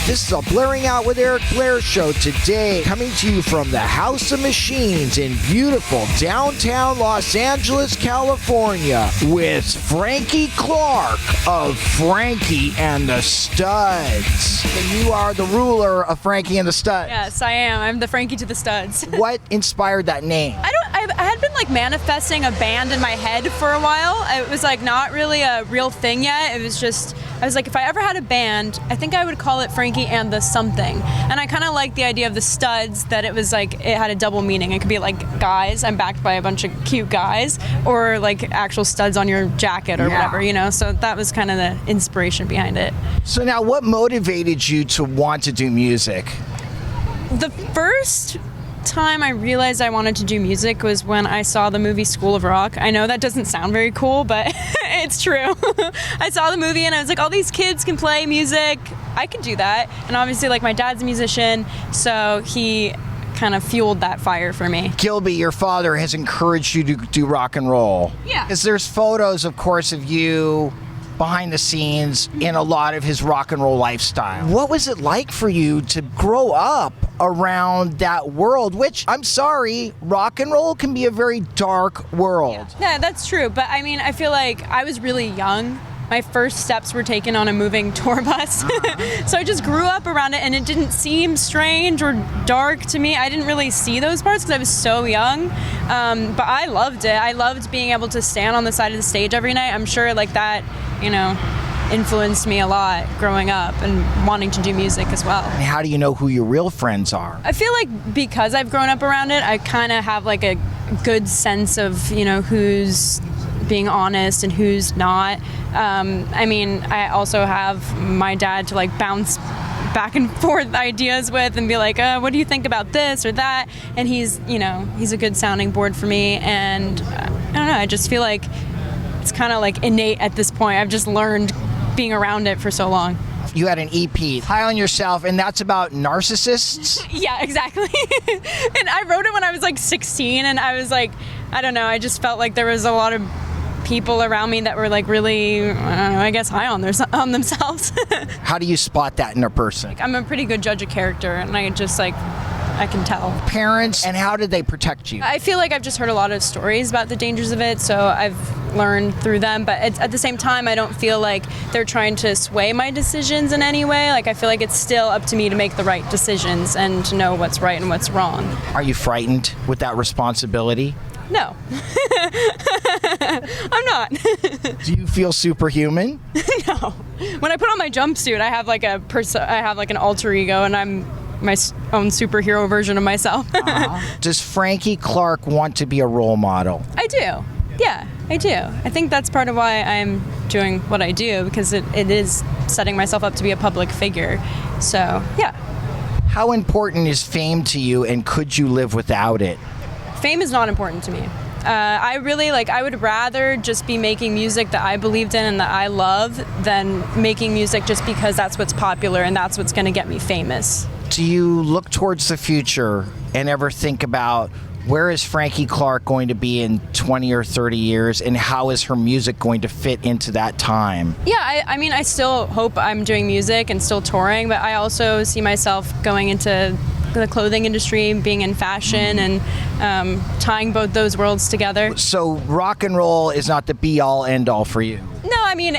This is a Blairing Out with Eric Blair show today, coming to you from the House of Machines in beautiful downtown Los Angeles, California, with Frankie Clarke of Frankie and the Studs. And you are the ruler of Frankie and the Studs. Yes, I am. I'm the Frankie to the Studs. What inspired that name? I had been like manifesting a band in my head for a while. It was like not really a real thing yet. It was just, I was like, if I ever had a band, I think I would call it Frankie and the something. And I kind of liked the idea of the Studs, that it was like, it had a double meaning. It could be like guys, I'm backed by a bunch of cute guys, or like actual studs on your jacket or whatever, you know? So that was kind of the inspiration behind it. So now what motivated you to want to do music? The first time I realized I wanted to do music was when I saw the movie School of Rock. I know that doesn't sound very cool, but it's true. I saw the movie and I was like, all these kids can play music. I could do that. And obviously, like, my dad's a musician, so he kind of fueled that fire for me. Gilby, your father, has encouraged you to do rock and roll. Yeah. Because there's photos, of course, of you behind the scenes in a lot of his rock and roll lifestyle. What was it like for you to grow up around that world, which, I'm sorry, rock and roll can be a very dark world. Yeah, that's true. But I mean, I feel like I was really young. My first steps were taken on a moving tour bus. So I just grew up around it, and it didn't seem strange or dark to me. I didn't really see those parts because I was so young. But I loved it. I loved being able to stand on the side of the stage every night. I'm sure like that, you know, influenced me a lot growing up and wanting to do music as well. And how do you know who your real friends are? I feel like because I've grown up around it, I kind of have like a good sense of, you know, who's being honest and who's not. I mean, I also have my dad to like bounce back and forth ideas with and be like, what do you think about this or that? And he's, you know, he's a good sounding board for me. And I don't know, I just feel like it's kind of like innate at this point. I've just learned being around it for so long. You had an EP, High on Yourself, and that's about narcissists? Yeah, exactly. And I wrote it when I was like 16, and I was like, I don't know, I just felt like there was a lot of people around me that were like really, I guess, high on themselves. How do you spot that in a person? I'm a pretty good judge of character, and I just like, I can tell. Parents, and how did they protect you? I feel like I've just heard a lot of stories about the dangers of it, so I've learned through them, but at the same time, I don't feel like they're trying to sway my decisions in any way. Like, I feel like it's still up to me to make the right decisions and to know what's right and what's wrong. Are you frightened with that responsibility? No. I'm not. Do you feel superhuman? No. When I put on my jumpsuit, I have like an alter ego, and I'm my own superhero version of myself. Does Frankie Clarke want to be a role model? I do. Yeah, I do. I think that's part of why I'm doing what I do, because it is setting myself up to be a public figure. So, yeah. How important is fame to you, and could you live without it? Fame is not important to me. I would rather just be making music that I believed in and that I love than making music just because that's what's popular and that's what's going to get me famous. Do you look towards the future and ever think about where is Frankie Clarke going to be in 20 or 30 years, and how is her music going to fit into that time? Yeah, I mean, I still hope I'm doing music and still touring, but I also see myself going into the clothing industry, being in fashion, and tying both those worlds together. So rock and roll is not the be-all, end-all for you? No, I mean,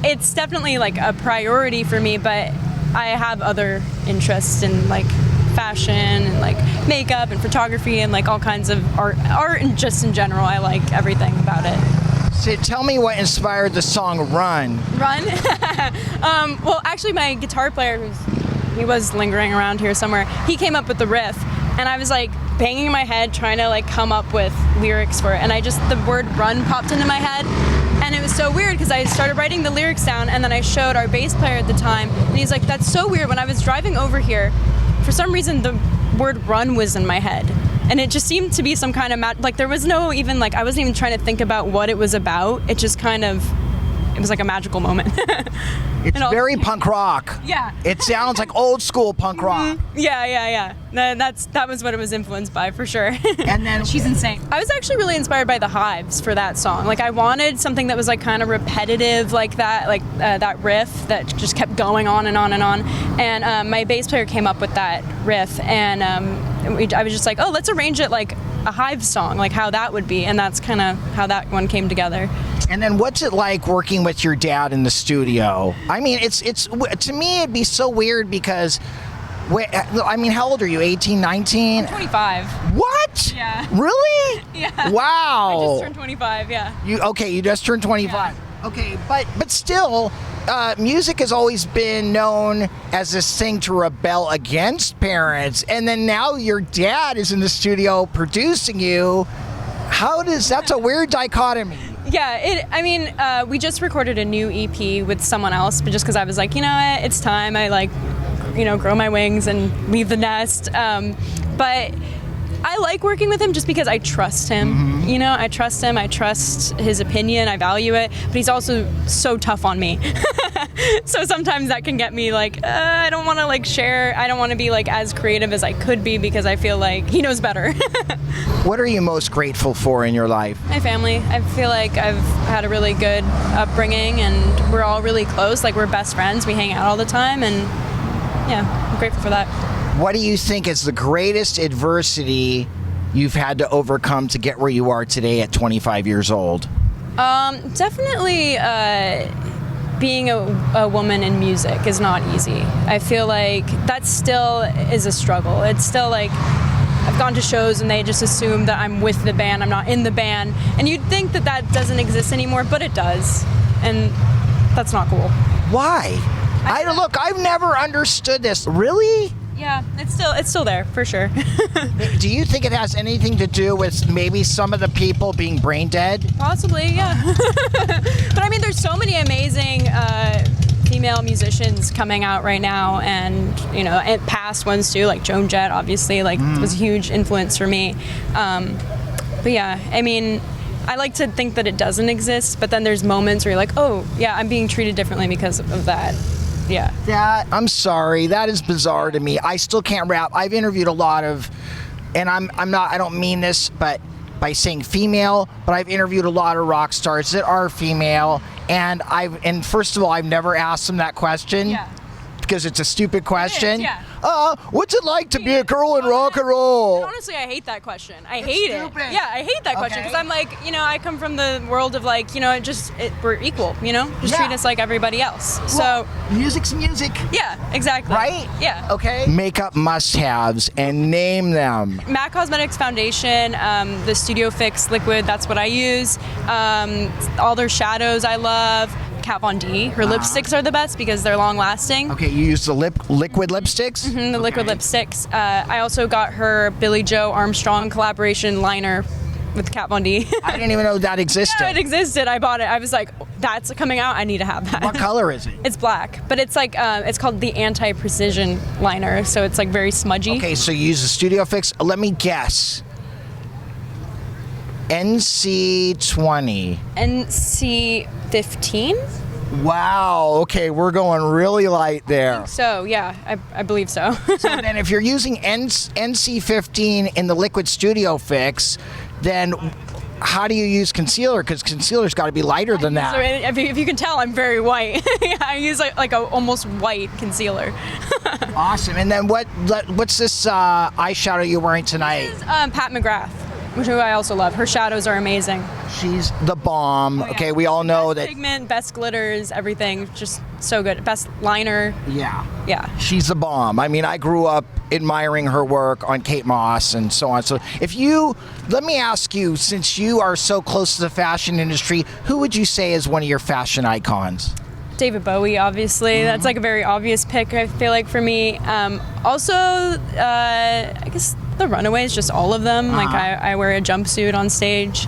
it's definitely like a priority for me, but I have other interests in like fashion and like makeup and photography and like all kinds of art and just in general. I like everything about it. So tell me what inspired the song Run. Run? Well, actually my guitar player, he was lingering around here somewhere, he came up with the riff, and I was like banging my head trying to like come up with lyrics for it, and the word run popped into my head. And it was so weird because I started writing the lyrics down, and then I showed our bass player at the time, and he's like, that's so weird. When I was driving over here, for some reason the word run was in my head, and it just seemed to be some kind of like there was no even like, I wasn't even trying to think about what it was about. It just kind of it was like a magical moment. It's very punk rock. Yeah. It sounds like old school punk rock. Yeah. That was what it was influenced by, for sure. And then she's insane. I was actually really inspired by the Hives for that song. Like, I wanted something that was like kind of repetitive, like that, like that riff that just kept going on and on and on. And my bass player came up with that riff, and I was just like, oh, let's arrange it like a Hives song, like how that would be. And that's kind of how that one came together. And then what's it like working with your dad in the studio? I mean, it's to me, it'd be so weird because, I mean, how old are you, 18, 19? 25. What? Yeah. Really? Yeah. Wow. I just turned 25, yeah. You just turned 25. Yeah. Okay, but still, music has always been known as this thing to rebel against parents, and then now your dad is in the studio producing you. That's a weird dichotomy. Yeah, we just recorded a new EP with someone else, but just because I was like, you know what, it's time I grow my wings and leave the nest. But I like working with him just because I trust him. Mm-hmm. You know, I trust him. I trust his opinion. I value it. But he's also so tough on me. So sometimes that can get me like, I don't want to like share. I don't want to be like as creative as I could be because I feel like he knows better. What are you most grateful for in your life? My family. I feel like I've had a really good upbringing and we're all really close. Like, we're best friends. We hang out all the time, and yeah, I'm grateful for that. What do you think is the greatest adversity you've had to overcome to get where you are today at 25 years old? Definitely being a woman in music is not easy. I feel like that still is a struggle. It's still like, I've gone to shows and they just assume that I'm with the band, I'm not in the band. And you'd think that doesn't exist anymore, but it does. And that's not cool. Why? Look, I've never understood this. Really? Yeah, it's still there, for sure. Do you think it has anything to do with maybe some of the people being brain dead? Possibly, yeah. But I mean, there's so many amazing female musicians coming out right now, and and past ones too, like Joan, Jett, obviously, like was a huge influence for me. But yeah, I mean, I like to think that it doesn't exist, but then there's moments where you're like, oh yeah, I'm being treated differently because of that. Yeah. I'm sorry. That is bizarre to me. I still can't wrap. I've interviewed a lot of, and I don't mean this, but by saying female, but I've interviewed a lot of rock stars that are female, and first of all, I've never asked them that question. Yeah. Because it's a stupid question. It is, yeah. What's it like to be a girl in rock and roll? And honestly, I hate that question. I hate stupid. it. Yeah, I hate that question because I'm like, I come from the world of like, we're equal, just treat us like everybody else. Well, so music's music. Yeah, exactly. Right? Yeah. Okay. Makeup must-haves and name them. MAC Cosmetics Foundation, the Studio Fix liquid, that's what I use. All their shadows I love. Kat Von D. Her lipsticks are the best because they're long lasting. Okay, you use the liquid lipsticks? Mm-hmm, the liquid lipsticks. I also got her Billie Joe Armstrong collaboration liner with Kat Von D. I didn't even know that existed. Yeah, it existed. I bought it. I was like, that's coming out. I need to have that. What color is it? It's black, but it's like it's called the Anti-Precision liner, so it's like very smudgy. Okay, so you use the Studio Fix. Let me guess. NC20. NC15? Wow. Okay, we're going really light there. So, yeah, I believe so. So then if you're using NC15 in the Liquid Studio Fix, then how do you use concealer? Because concealer's got to be lighter than that. If you can tell, I'm very white. Yeah, I use like a almost white concealer. Awesome. And then what's this eyeshadow you're wearing tonight? This is Pat McGrath, which I also love. Her shadows are amazing. She's the bomb. Oh, yeah. Okay, we all know best pigment, best glitters, everything. Just so good. Best liner. Yeah. Yeah. She's the bomb. I mean, I grew up admiring her work on Kate Moss and so on. So let me ask you, since you are so close to the fashion industry, who would you say is one of your fashion icons? David Bowie, obviously. Mm-hmm. That's like a very obvious pick, I feel like, for me. Also, I guess the Runaways, just all of them. Like, I wear a jumpsuit on stage.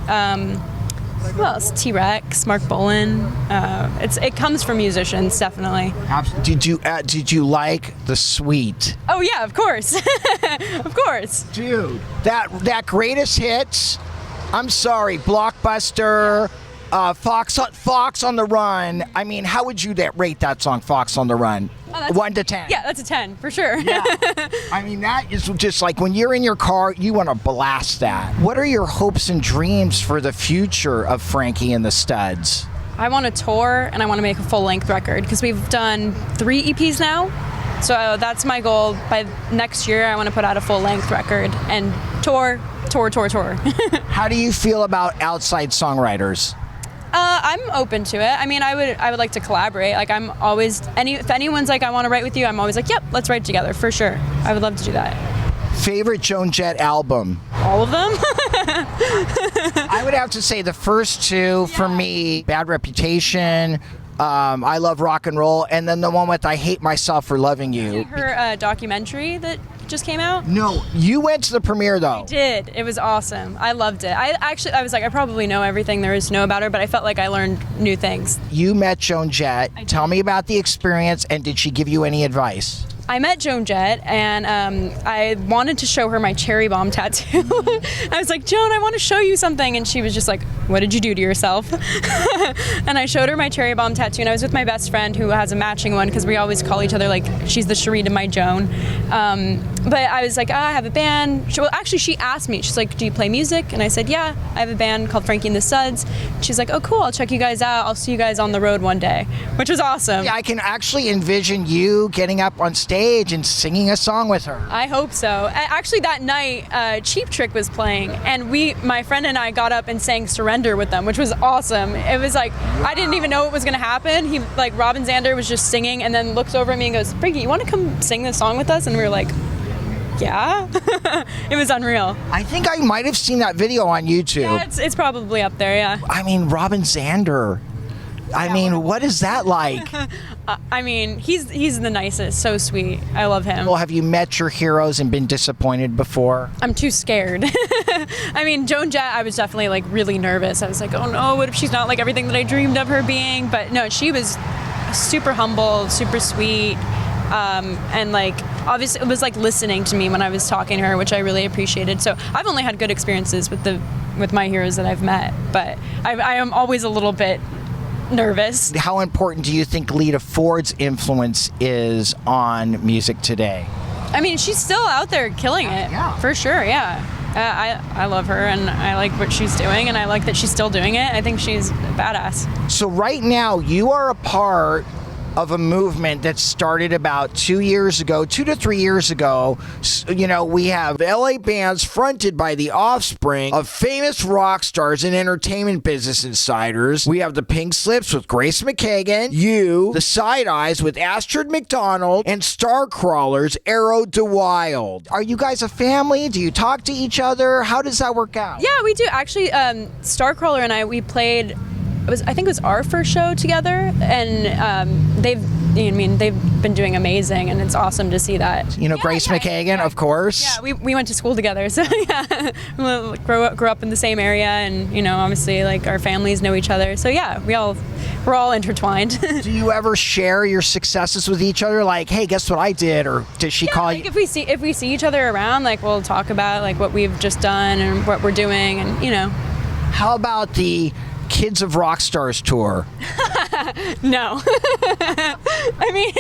Who else? T-Rex, Mark Bolan. It comes from musicians, definitely. Did you like The Sweet? Oh yeah, of course, of course. Dude, that greatest hits. I'm sorry, Blockbuster. Fox on the Run. I mean, how would you rate that song, Fox on the Run? 1 to 10. Yeah, that's a 10 for sure. Yeah. I mean, that is just like when you're in your car, you want to blast that. What are your hopes and dreams for the future of Frankie and the Studs? I want to tour and I want to make a full-length record because we've done 3 EPs now. So that's my goal. By next year, I want to put out a full-length record and tour. How do you feel about outside songwriters? I'm open to it. I mean, I would like to collaborate. Like I'm always if anyone's like I want to write with you, I'm always like, yep, let's write together for sure. I would love to do that. Favorite Joan Jett album? All of them. I would have to say the first 2 for me, Bad Reputation, I Love Rock and Roll, and then the one with I Hate Myself for Loving You. Her documentary that just came out? No, you went to the premiere though. I did. It was awesome. I loved it. I was like, I probably know everything there is to know about her, but I felt like I learned new things. You met Joan Jett. Tell me about the experience, and did she give you any advice? I met Joan Jett, and I wanted to show her my cherry bomb tattoo. I was like, Joan, I want to show you something. And she was just like, what did you do to yourself? And I showed her my cherry bomb tattoo, and I was with my best friend who has a matching one because we always call each other, like, she's the Cherie to my Joan. But I was like, I have a band. She asked me, she's like, do you play music? And I said, yeah, I have a band called Frankie and the Studs. She's like, oh, cool, I'll check you guys out. I'll see you guys on the road one day, which was awesome. Yeah, I can actually envision you getting up on stage and singing a song with her. I hope so. Actually, that night, Cheap Trick was playing, and my friend and I got up and sang Surrender with them, which was awesome. It was like, wow. I didn't even know it was going to happen. Robin Zander was just singing and then looks over at me and goes, Frankie, you want to come sing this song with us? And we were like, yeah. It was unreal. I think I might have seen that video on YouTube. Yeah, it's probably up there, yeah. I mean, Robin Zander. I mean, what is that like? I mean, he's the nicest, so sweet. I love him. Well, have you met your heroes and been disappointed before? I'm too scared. I mean, Joan Jett, I was definitely like really nervous. I was like, oh no, what if she's not like everything that I dreamed of her being? But no, she was super humble, super sweet. And like, obviously it was like listening to me when I was talking to her, which I really appreciated. So I've only had good experiences with my heroes that I've met, but I am always a little bit nervous. How important do you think Lita Ford's influence is on music today? I mean, she's still out there killing it. Yeah. For sure, yeah. I love her, and I like what she's doing, and I like that she's still doing it. I think she's badass. So right now, you are a part of a movement that started about 2 to 3 years ago. You know, we have LA bands fronted by the Offspring of famous rock stars and entertainment business insiders. We have the Pink Slips with Grace McKagan, the Side Eyes with Astrid McDonald, and Starcrawlers, Arrow DeWild. Are you guys a family? Do you talk to each other? How does that work out? Yeah, we do. Actually, Starcrawler and we played, I think it was our first show together, and they've been doing amazing, and it's awesome to see that. You know, Grace McKagan, of course. Yeah, we went to school together, so yeah, we grew up in the same area, and obviously like our families know each other, so yeah, we're all intertwined. Do you ever share your successes with each other? Like, hey, guess what I did? Or does she call you? If we see each other around, like we'll talk about like what we've just done and what we're doing, and How about the Kids of Rock Stars tour? No. I mean,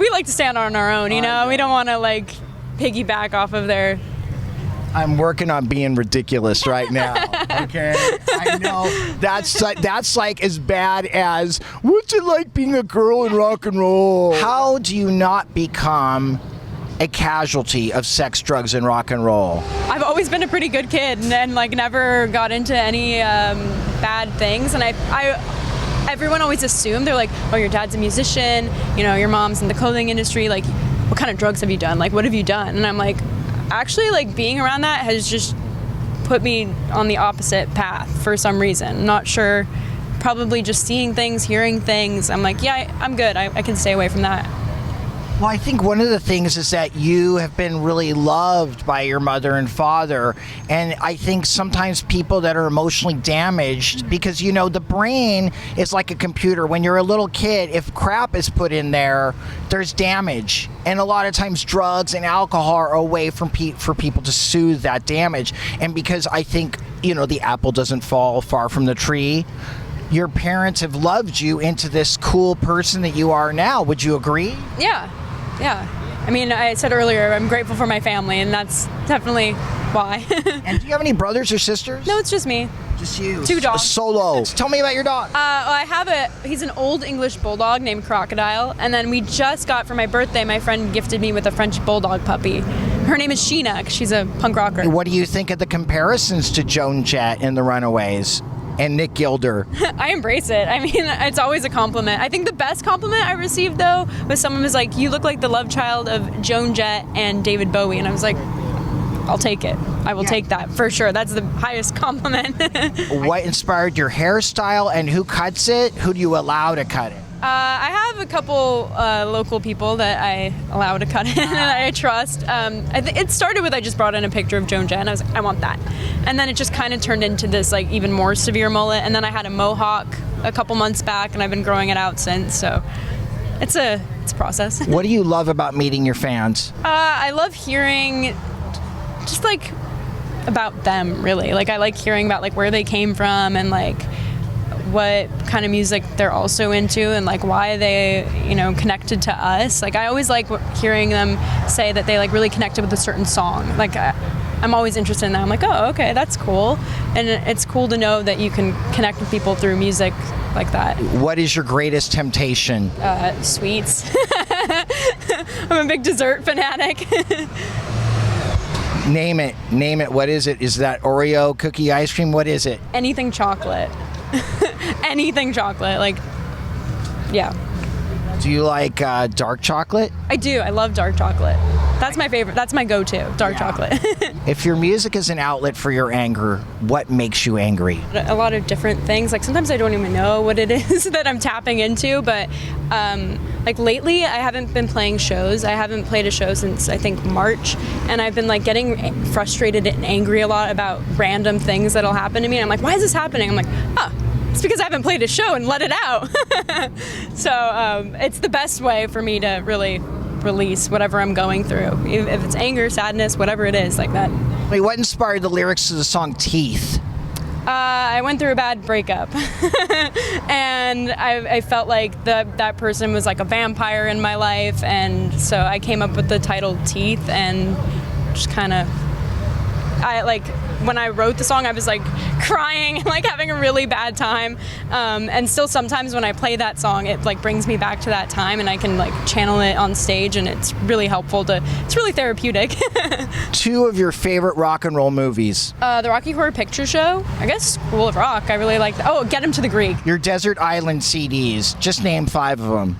we like to stand on our own, we don't want to like piggyback off of their... I'm working on being ridiculous right now. Okay, I know that's like as bad as what's it like being a girl in rock and roll? How do you not become a casualty of sex, drugs, and rock and roll? I've always been a pretty good kid and like never got into any bad things, and everyone always assumed, they're like, oh, your dad's a musician, your mom's in the clothing industry, like what kind of drugs have you done, like what have you done? And I'm like, actually, like being around that has just put me on the opposite path for some reason. Not sure, probably just seeing things, hearing things. I'm like, yeah, I'm good, I can stay away from that. Well, I think one of the things is that you have been really loved by your mother and father. And I think sometimes people that are emotionally damaged, because, you know, the brain is like a computer. When you're a little kid, if crap is put in there, there's damage. And a lot of times drugs and alcohol are a way for people to soothe that damage. And because I think, you know, the apple doesn't fall far from the tree, your parents have loved you into this cool person that you are now. Would you agree? Yeah. I mean, I said earlier, I'm grateful for my family, and that's definitely why. And do you have any brothers or sisters? No, it's just me. Just you. 2 dogs. Solo. Tell me about your dog. I have he's an old English bulldog named Crocodile, and then we just got, for my birthday, my friend gifted me with a French bulldog puppy. Her name is Sheena, 'cause she's a punk rocker. What do you think of the comparisons to Joan, Jett and the Runaways? And Nick Gilder? I embrace it. I mean, it's always a compliment. I think the best compliment I received, though, was someone was like, you look like the love child of Joan Jett and David Bowie. And I was like, I'll take it. I will take that for sure. That's the highest compliment. What inspired your hairstyle and who cuts it? Who do you allow to cut it? I have a couple local people that I allow to cut in and I trust. It started with I just brought in a picture of Joan Jett and I was like, I want that. And then it just kind of turned into this like even more severe mullet. And then I had a mohawk a couple months back and I've been growing it out since. So it's a process. What do you love about meeting your fans? I love hearing just like about them, really. Like I like hearing about like where they came from and like what kind of music they're also into and like why they, you know, connected to us. Like I always like hearing them say that they like really connected with a certain song. Like I'm always interested in that. I'm like, oh, okay, that's cool. And it's cool to know that you can connect with people through music like that. What is your greatest temptation? Sweets. I'm a big dessert fanatic. Name it. What is it? Is that Oreo cookie ice cream? What is it? Anything chocolate. Anything chocolate, like, yeah. Do you like dark chocolate? I do. I love dark chocolate. That's my favorite. That's my go-to, dark chocolate. If your music is an outlet for your anger, what makes you angry? A lot of different things. Like sometimes I don't even know what it is that I'm tapping into, but like lately I haven't been playing shows. I haven't played a show since I think March, and I've been like getting frustrated and angry a lot about random things that'll happen to me. And I'm like, why is this happening? I'm like, oh, it's because I haven't played a show and let it out. So it's the best way for me to really release whatever I'm going through. If it's anger, sadness, whatever it is, like that. Wait, what inspired the lyrics to the song Teeth? I went through a bad breakup. And I felt like that person was like a vampire in my life. And so I came up with the title Teeth and just kind of, when I wrote the song, I was like crying and like having a really bad time. And still sometimes when I play that song, it like brings me back to that time and I can like channel it on stage and it's really helpful it's really therapeutic. 2 of your favorite rock and roll movies? The Rocky Horror Picture Show. I guess School of Rock. I really like that. Oh, Get Him to the Greek. Your Desert Island CDs. Just name 5 of them.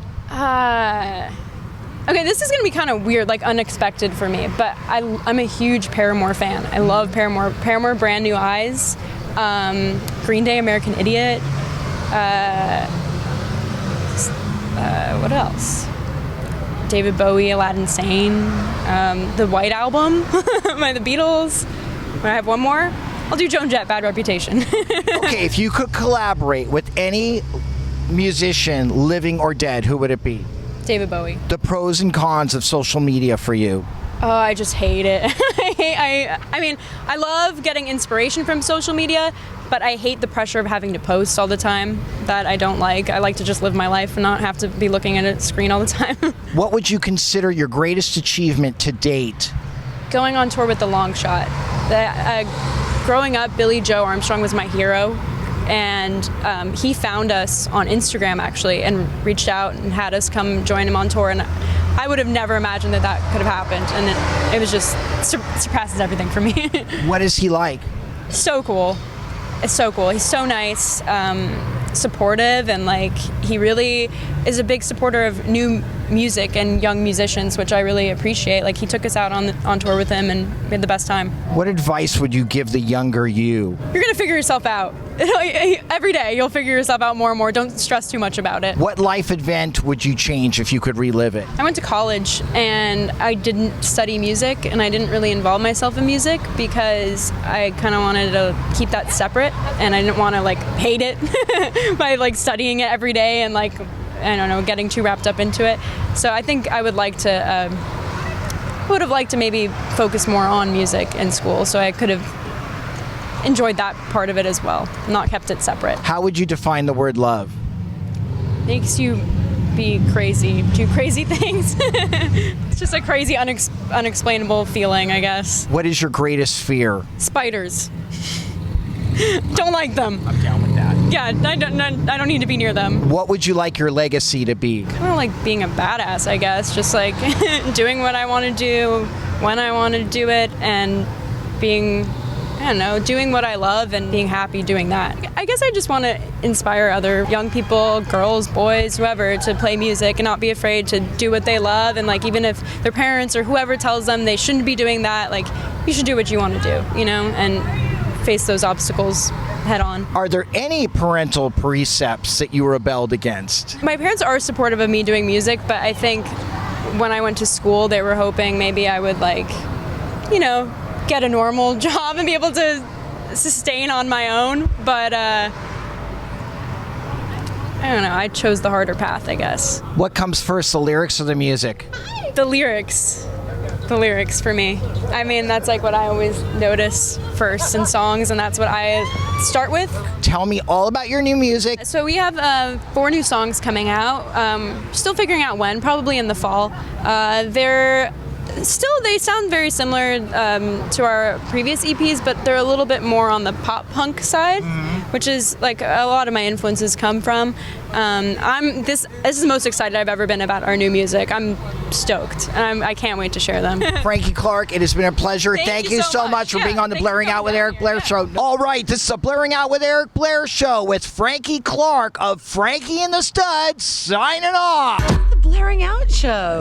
Okay, this is going to be kind of weird, like unexpected for me, but I'm a huge Paramore fan. I love Paramore. Paramore, Brand New Eyes, Green Day, American Idiot. What else? David Bowie, Aladdin Sane, the White Album by the Beatles. I have one more. I'll do Joan Jett, Bad Reputation. Okay, if you could collaborate with any musician, living or dead, who would it be? David Bowie. The pros and cons of social media for you? Oh, I just hate it. I mean, I love getting inspiration from social media, but I hate the pressure of having to post all the time. That I don't like. I like to just live my life and not have to be looking at a screen all the time. What would you consider your greatest achievement to date? Going on tour with The Long Shot. Growing up, Billy Joe Armstrong was my hero. And he found us on Instagram, actually, and reached out and had us come join him on tour. And I would have never imagined that could have happened. And it was just surpasses everything for me. What is he like? So cool. It's so cool. He's so nice, supportive, and like he really is a big supporter of new music and young musicians, which I really appreciate. Like, he took us out on tour with him, and we had the best time. What advice would you give the younger you? You're gonna figure yourself out. Every day you'll figure yourself out more and more. Don't stress too much about it. What life event would you change if you could relive it? I went to college and I didn't study music, and I didn't really involve myself in music because I kind of wanted to keep that separate, and I didn't want to like hate it by like studying it every day and like, I don't know, getting too wrapped up into it. So I think I would have liked to maybe focus more on music in school, so I could have enjoyed that part of it as well, not kept it separate. How would you define the word love? Makes you be crazy, do crazy things. It's just a crazy, unexplainable feeling, I guess. What is your greatest fear? Spiders. Don't like them. I'm down with that. Yeah, I don't need to be near them. What would you like your legacy to be? Kind of like being a badass, I guess. Just like doing what I want to do when I want to do it, and being, I don't know, doing what I love and being happy doing that. I guess I just want to inspire other young people, girls, boys, whoever, to play music and not be afraid to do what they love. And like, even if their parents or whoever tells them they shouldn't be doing that, like, you should do what you want to do, you know, and face those obstacles head on. Are there any parental precepts that you rebelled against? My parents are supportive of me doing music, but I think when I went to school, they were hoping maybe I would, like, you know, get a normal job and be able to sustain on my own. But I don't know, I chose the harder path, I guess. What comes first, the lyrics or the music? The lyrics. The lyrics for me. I mean, that's like what I always notice first in songs, and that's what I start with. Tell me all about your new music. So we have 4 new songs coming out. Still figuring out when, probably in the fall. They sound very similar to our previous EPs, but they're a little bit more on the pop punk side, which is like a lot of my influences come from. This is the most excited I've ever been about our new music. I'm stoked, and I can't wait to share them. Frankie, Clarke, it has been a pleasure. Thank you so much for being on the Blairing Out with Eric Blair show. All right, this is a Blairing Out with Eric Blair show with Frankie Clarke of Frankie and the Studs signing off. The Blairing Out Show.